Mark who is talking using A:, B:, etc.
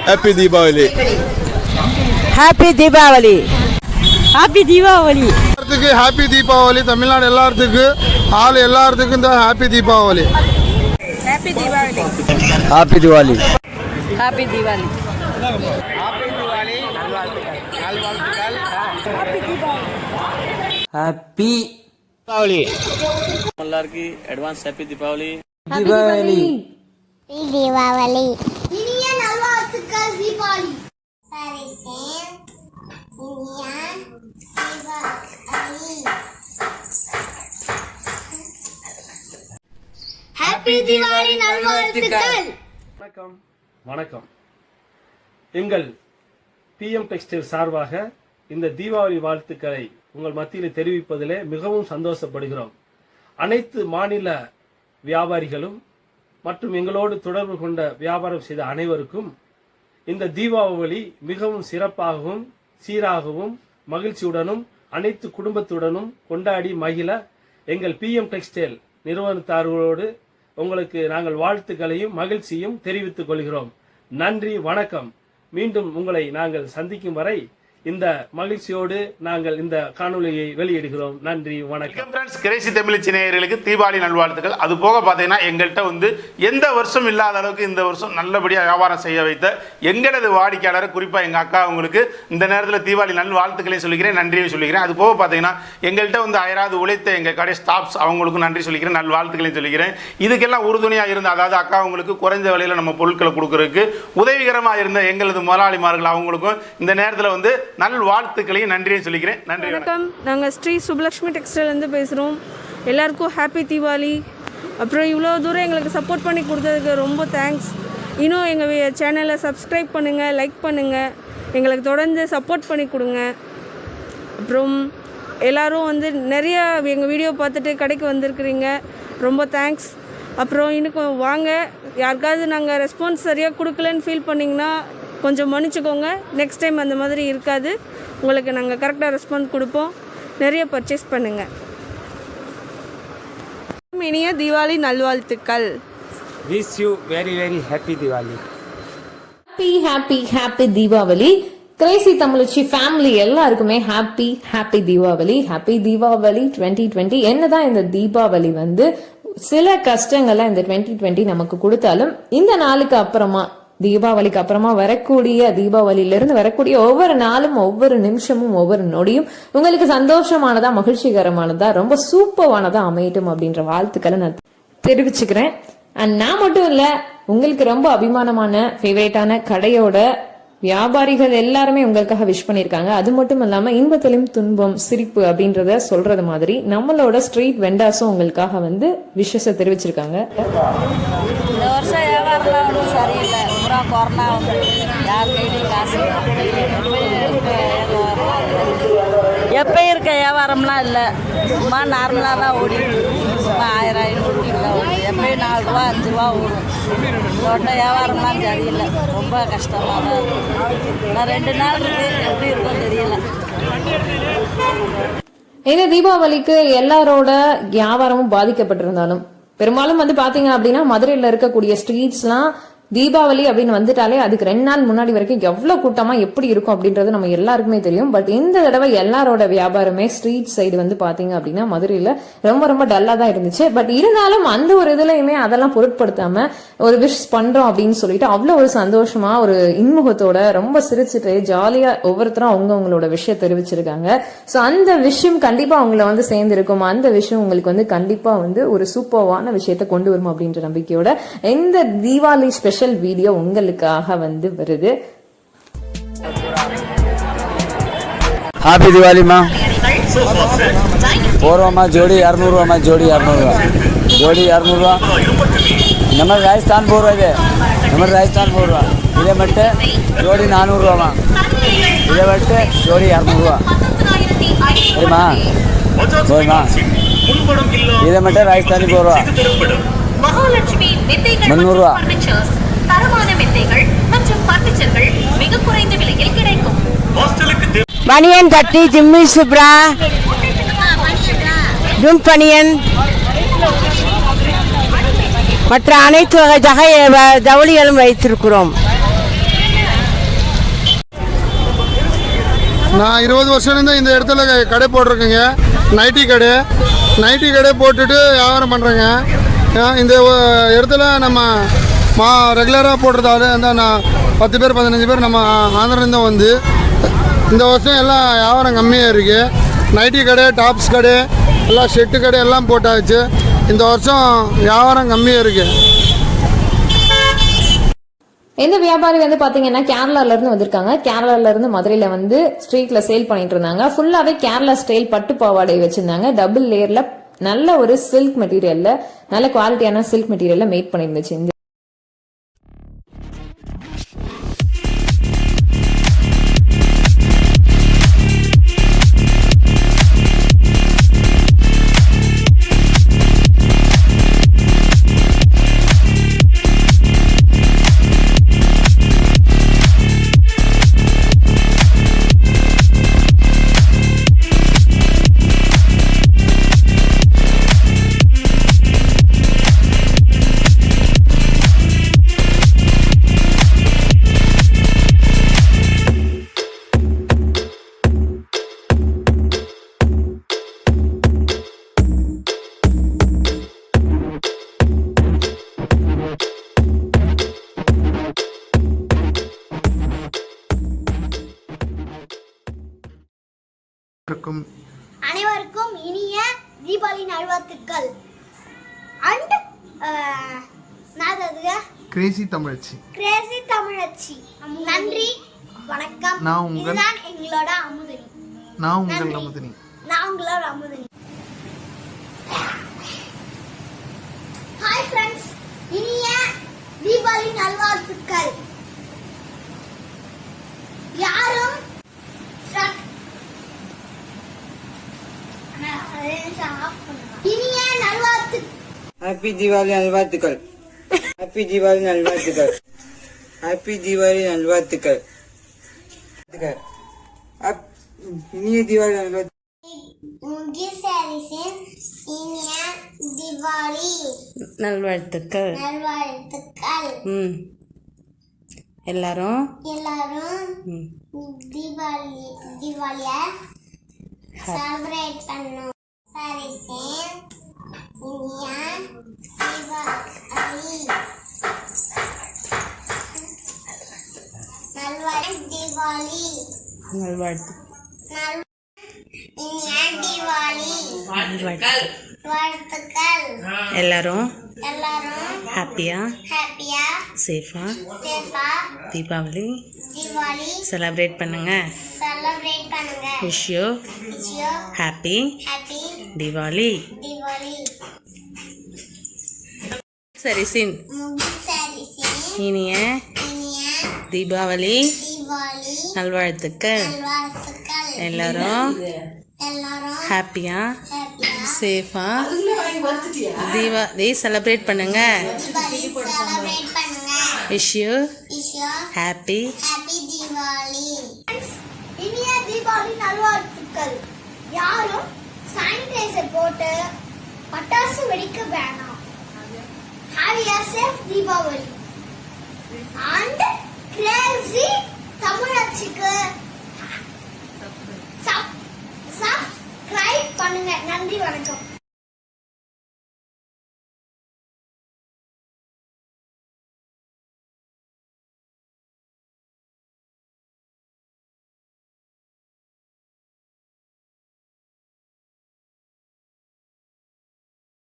A: Happy Deepavali.
B: Happy Deepavali. Happy Deepavali.
A: Happy Deepavali. Tamil Nadu எல்லாத்துக்கும் ஆள் எல்லாத்துக்கும் தான் happy Deepavali.
C: Happy Deepavali.
A: Happy Deepavali.
C: Happy Deepavali.
B: Happy
D: Deepavali.
E: எல்லாருக்கும் அட்வான்ஸ் ஹாப்பி தீபாவளி.
B: தீபாவளி.
F: தீபாவளி.
G: இனிய நல்வாழ்த்துக்கள் தீபாவளி. ஹாப்பி தீபாவளி நல்வாழ்த்துக்கள்.
D: வணக்கம் வணக்கம். எங்கள் பிஎம் டெக்ஸ்டைல் சார்பாக இந்த தீபாவளி வாழ்த்துக்களை உங்கள் மத்தியில் தெரிவிப்பதிலே மிகவும் சந்தோஷப்படுகிறோம். அனைத்து மாநில வியாபாரிகளும் மற்றும் எங்களோடு தொடர்பு கொண்ட வியாபாரம் செய்த அனைவருக்கும் இந்த தீபாவளி மிகவும் சிறப்பாகவும் சீராகவும் மகிழ்ச்சியுடனும் அனைத்து குடும்பத்துடனும் கொண்டாடி மகிழ எங்கள் பிஎம் டெக்ஸ்டைல் நிறுவனத்தார்களோடு உங்களுக்கு நாங்கள் வாழ்த்துக்களையும் மகிழ்ச்சியும் தெரிவித்துக் கொள்கிறோம். நன்றி, வணக்கம். மீண்டும் உங்களை நாங்கள் சந்திக்கும் வரை இந்த மகிழ்ச்சியோடு நாங்கள் இந்த காணொலியை வெளியிடுகிறோம். நன்றி, வணக்கம்.
H: கிரேசி தமிழ் நேயர்களுக்கு தீபாவளி நல்வாழ்த்துக்கள். அது போக பார்த்தீங்கன்னா எங்கள்கிட்ட வந்து எந்த வருஷம் இல்லாத அளவுக்கு இந்த வருஷம் நல்லபடியாக வியாபாரம் செய்ய வைத்த எங்களது வாடிக்கையாளர், குறிப்பாக எங்கள் அக்கா அவங்களுக்கு இந்த நேரத்தில் தீபாவளி நல்வாழ்த்துக்களையும் சொல்லிக்கிறேன், நன்றியை சொல்லிக்கிறேன். அது போக பார்த்தீங்கன்னா எங்கள்கிட்ட வந்து அயராது உழைத்த எங்கள் கடை ஸ்டாஃப்ஸ் அவங்களுக்கும் நன்றி சொல்லிக்கிறேன், நல்வாழ்த்துக்களையும் சொல்லிக்கிறேன். இதுக்கெல்லாம் உறுதுணையாக இருந்த, அதாவது அக்கா அவங்களுக்கு குறைஞ்ச விலையில் நம்ம பொருட்களை கொடுக்கறதுக்கு உதவிகரமாக இருந்த எங்களது முதலாளிமார்கள் அவங்களுக்கும் இந்த நேரத்தில் வந்து நல் வாழ்த்துக்களையும் நன்றியும் சொல்லிக்கிறேன். நன்றி,
C: வணக்கம். நாங்கள் ஸ்ரீ சுப்லக்ஷ்மி டெக்ஸ்டைலேருந்து பேசுகிறோம். எல்லாருக்கும் ஹாப்பி தீபாவளி. அப்புறம் இவ்வளோ தூரம் எங்களுக்கு சப்போர்ட் பண்ணி கொடுத்ததுக்கு ரொம்ப தேங்க்ஸ். இன்னும் எங்கள் சேனலை சப்ஸ்கிரைப் பண்ணுங்கள், லைக் பண்ணுங்கள், எங்களுக்கு தொடர்ந்து சப்போர்ட் பண்ணி கொடுங்க. அப்புறம் எல்லோரும் வந்து நிறையா எங்கள் வீடியோ பார்த்துட்டு கடைக்கு வந்திருக்கிறீங்க, ரொம்ப தேங்க்ஸ். அப்புறம் இன்னும் வாங்க, யாருக்காவது நாங்கள் ரெஸ்பான்ஸ் சரியாக கொடுக்கலன்னு ஃபீல் பண்ணிங்கன்னா கொஞ்சம் மன்னிச்சுக்கோங்க. நெக்ஸ்ட் டைம் அந்த மாதிரி இருக்காது. உங்களுக்கு நாங்கள் கரெக்டாக ரெஸ்பான்ஸ் கொடுப்போம். நிறைய பர்ச்சேஸ் பண்ணுங்கள். இனிய தீபாவளி நல்வாழ்த்துக்கள்.
B: Wish you very very happy Deepavali.
I: Happy happy happy Deepavali. Crazy Tamizhachi family எல்லாருக்குமே happy happy Deepavali. Happy Deepavali 2020. என்னதான் இந்த தீபாவளி வந்து சில கஷ்டங்களை இந்த 2020 நமக்கு கொடுத்தாலும், இந்த நாளுக்கு அப்புறமா, தீபாவளிக்கு அப்புறமா வரக்கூடிய, தீபாவளியிலிருந்து வரக்கூடிய ஒவ்வொரு நாளும், ஒவ்வொரு நிமிஷமும், ஒவ்வொரு நொடியும் உங்களுக்கு சந்தோஷமானதா, மகிழ்ச்சிகரமானதா, ரொம்ப சூப்பரானதா அமையட்டும் அப்படின்ற வாழ்த்துக்களை நான் தெரிவிச்சுக்கிறேன். அண்ட் நான் மட்டும் இல்ல, உங்களுக்கு ரொம்ப அபிமானமான ஃபேவரேட்டான கடையோட வியாபாரிகள் எல்லாருமே உங்களுக்காக விஷ் பண்ணியிருக்காங்க. அது மட்டும் இல்லாம இன்பத்திலும் துன்பம் சிரிப்பு அப்படின்றத சொல்றது மாதிரி நம்மளோட ஸ்ட்ரீட் வெண்டாஸும் உங்களுக்காக வந்து விஷஸை தெரிவிச்சிருக்காங்க.
C: இந்த வருஷம் வியாபாரம்லாம் ஒன்றும் சரியில்லை. பூரா கொரோனா வந்து யார் கையிலையும் காசு எப்போ இருக்க வியாபாரம்லாம் இல்லை. சும்மா நார்மலாக தான் ஓடி, சும்மா 1000-500 ஓடி, எப்பயும் 4 ரூபா 5 ரூபா ஓடும். தோட்ட வியாபாரம்லாம் சரியில்லை, ரொம்ப கஷ்டமாக தான் இருக்குது. நான் 2 நாள் இருக்கு, எப்படி இருக்கும் தெரியல.
I: இந்த தீபாவளிக்கு எல்லாரோட வியாபாரமும் பாதிக்கப்பட்டிருந்தாலும், பெரும்பாலும் வந்து பாத்தீங்க அப்படின்னா மதுரையில இருக்கக்கூடிய ஸ்ட்ரீட்ஸ்லாம் தீபாவளி அப்படின்னு வந்துட்டாலே அதுக்கு 2 நாள் முன்னாடி வரைக்கும் எவ்வளவு கூட்டமா எப்படி இருக்கும் அப்படின்றது நம்ம எல்லாருக்குமே தெரியும். பட் இந்த தடவை எல்லாரோட வியாபாரமே ஸ்ட்ரீட் சைடு வந்து பாத்தீங்க அப்படின்னா மதுரையில ரொம்ப ரொம்ப டல்லா தான் இருந்துச்சு. பட் இருந்தாலும் அந்த ஒரு இதுலயுமே அதெல்லாம் பொருட்படுத்தாம ஒரு விஷ் பண்றோம் அப்படின்னு சொல்லிட்டு அவ்வளவு ஒரு சந்தோஷமா, ஒரு இன்முகத்தோட, ரொம்ப சிரிச்சுட்டு ஜாலியா ஒவ்வொருத்தரும் அவங்களோட விஷயம் தெரிவிச்சிருக்காங்க. சோ அந்த விஷயம் கண்டிப்பா அவங்கள வந்து சேர்ந்து இருக்கும். அந்த விஷயம் உங்களுக்கு வந்து கண்டிப்பா வந்து ஒரு சூப்பர்வான விஷயத்த கொண்டு வரும் அப்படின்ற நம்பிக்கையோட இந்த தீபாவளி ஸ்பெஷல் வீடியோ உங்களுக்காக வந்து வருது.
B: ஹாப்பி தீபாவளிமா. போடுவோம்மா, ஜோடி 200 ரூபாம்மா, ஜோடி 200 ரூபா, ஜோடி 200 ரூபா. நம்ம ராஜஸ்தான் போடுறோம், இது நம்ம ராஜஸ்தான் போடுறோம். இதை மட்டும் ஜோடி 400 ரூபாமா, இதை மட்டும் ஜோடி 200 ரூபா. சரிம்மா, சரிம்மா, இதை மட்டும் ராஜஸ்தானி போடுறோம் 300 ரூபா.
G: தரமான மெத்தைகள் மற்றும் பர்னிச்சர்கள் மிக குறைந்த விலையில் கிடைக்கும்.
B: பனியன் கட்டி ஜிம்மி சுப்ரா ஜும் பனியன் மற்ற அனைத்து வகை ஜவுளிகளும் வைத்திருக்கிறோம்.
A: நான் 20 வருஷம்லேருந்து இந்த இடத்துல கடை போட்டிருக்கேங்க. நைட்டி கடை போட்டுட்டு வியாபாரம் பண்ணுறேங்க. இந்த இடத்துல நம்ம ரெகுலராக போடுறதால நான் 10 பேர் 15 பேர் நம்ம ஆந்திரிலேருந்து வந்து இந்த வருஷம் எல்லாம் வியாபாரம் கம்மியாக இருக்குது. நைட்டி கடை, டாப்ஸ் கடை, எல்லாம் ஷெட்டு கடை எல்லாம் போட்டாச்சு. இந்த வருஷம் வியாபாரம் கம்மியாக இருக்குது.
I: இந்த வியாபாரி வந்து பாத்தீங்கன்னா கேரளால இருந்து வந்திருக்காங்க. கேரளால இருந்து மதுரையில வந்து ஸ்ட்ரீட்ல சேல் பண்ணிட்டு இருந்தாங்க. ஃபுல்லாவே கேரளா ஸ்டைல் பட்டு பாவாடை வச்சிருந்தாங்க. டபுள் லேயர்ல நல்ல ஒரு சில்க் மெட்டீரியல்ல, நல்ல குவாலிட்டியான சில்க் மெட்டீரியல்ல மேக் பண்ணிருந்துச்சு. இந்த
F: அனைவருக்கும் இனிய தீபாவளி நல்வாழ்த்துக்கள். அண்ட்
A: கிரேசி தமிழச்சி
F: நன்றி, வணக்கம். இதுதான் எங்களோட அமுதனி.
A: நான் உங்களோட அமுதனி.
F: ஹாய் ஃப்ரெண்ட்ஸ், இனிய தீபாவளி நல்வாழ்த்துக்கள். யாரும் இனிய நல்வாழ்த்து.
B: ஹாப்பி தீபாவளி நல்வாழ்த்துக்கள். ஹாப்பி தீபாவளி நல்வாழ்த்துக்கள். ஹாப்பி தீபாவளி நல்வாழ்த்துக்கள். இனிய தீபாவளி
F: இனிய தீபாவளி
I: நல்வாழ்த்துக்கள். எல்லாரும்
F: தீபாவளிய செலிப்ரேட் பண்ணும். இனிய தீபாவளி தீபாவளி
I: நல்வாழ்த்து.
F: இனிய தீபாவளி வாழ்த்துக்கள்.
I: எல்லாரும்
F: ஹாப்பியா
I: சேஃபா தீபாவளி
F: தீபாவளி
I: செலிப்ரேட் பண்ணுங்க. Wish you happy Deepavali. சரிசின் இனிய தீபாவளி நல்வாழ்த்துக்கள். எல்லாரும் ஹாப்பியா சேஃபா தீபாவளி செலிப்ரேட் பண்ணுங்க. Wish you happy
F: Deepavali. இனிய தீபாவளி நல்வாழ்த்துக்கள். யாரும் சானிடைசர் போட்டு பட்டாசு வெடிக்க வேணாம். Have a safe Deepavali. And crazy தமிழச்சிக்கு சப்ஸ்கிரைப் பண்ணுங்க. நன்றி, வணக்கம்.